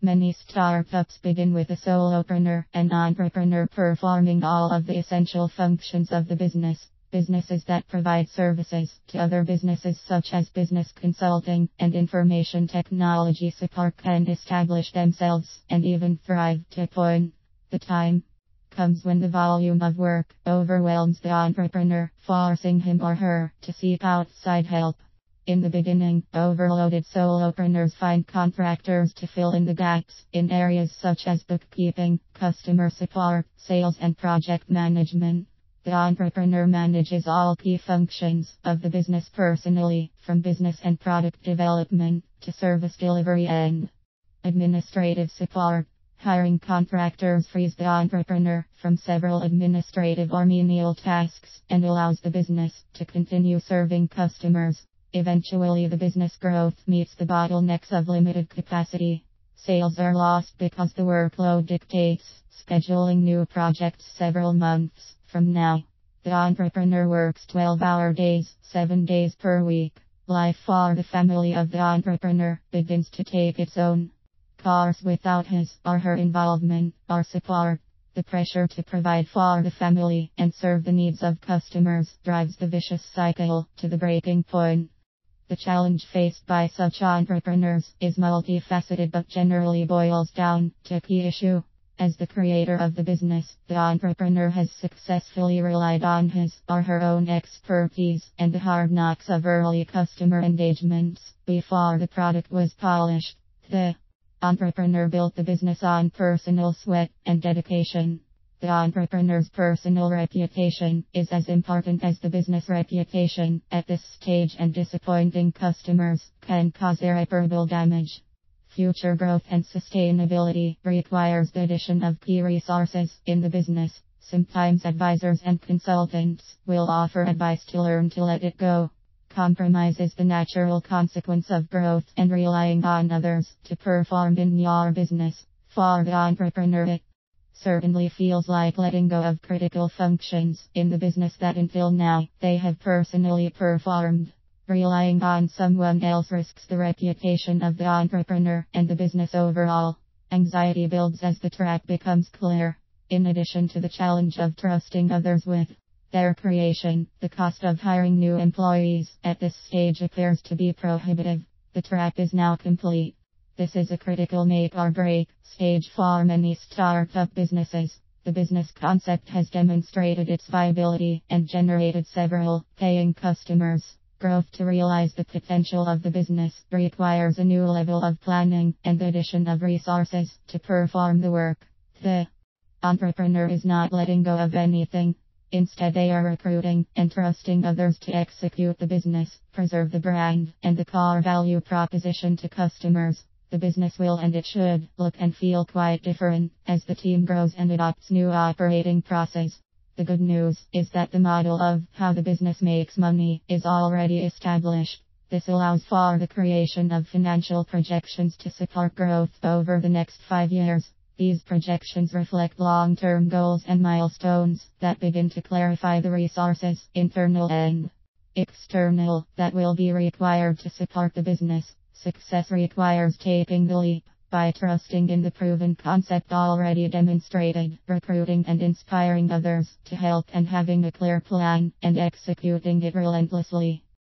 Many startups begin with a solopreneur, an entrepreneur performing all of the essential functions of the business. Businesses that provide services to other businesses such as business consulting and information technology support can establish themselves and even thrive to a point. The time comes when the volume of work overwhelms the entrepreneur, forcing him or her to seek outside help. In the beginning, overloaded solopreneurs find contractors to fill in the gaps in areas such as bookkeeping, customer support, sales, and project management. The entrepreneur manages all key functions of the business personally, from business and product development to service delivery and administrative support. Hiring contractors frees the entrepreneur from several administrative or menial tasks and allows the business to continue serving customers. Eventually, the business growth meets the bottlenecks of limited capacity. Sales are lost because the workload dictates scheduling new projects several months from now. The entrepreneur works 12-hour days, 7 days per week. Life for the family of the entrepreneur begins to take its own course without his or her involvement or support. The pressure to provide for the family and serve the needs of customers drives the vicious cycle to the breaking point. The challenge faced by such entrepreneurs is multifaceted but generally boils down to a key issue. As the creator of the business, the entrepreneur has successfully relied on his or her own expertise and the hard knocks of early customer engagements before the product was polished. The entrepreneur built the business on personal sweat and dedication. The entrepreneur's personal reputation is as important as the business reputation at this stage, and disappointing customers can cause irreparable damage. Future growth and sustainability requires the addition of key resources in the business. Sometimes advisors and consultants will offer advice to learn to let it go. Compromise is the natural consequence of growth and relying on others to perform in your business. For the entrepreneur, it certainly feels like letting go of critical functions in the business that until now they have personally performed. Relying on someone else risks the reputation of the entrepreneur and the business overall. Anxiety builds as the track becomes clear. In addition to the challenge of trusting others with their creation, the cost of hiring new employees at this stage appears to be prohibitive. The track is now complete. This is a critical make or break stage for many startup businesses. The business concept has demonstrated its viability and generated several paying customers. Growth to realize the potential of the business requires a new level of planning and the addition of resources to perform the work. The entrepreneur is not letting go of anything. Instead, they are recruiting and trusting others to execute the business, preserve the brand, and the core value proposition to customers. The business will and it should look and feel quite different as the team grows and adopts new operating process. The good news is that the model of how the business makes money is already established. This allows for the creation of financial projections to support growth over the next 5 years. These projections reflect long-term goals and milestones that begin to clarify the resources, internal and external, that will be required to support the business. Success requires taking the leap by trusting in the proven concept already demonstrated, recruiting and inspiring others to help, and having a clear plan and executing it relentlessly.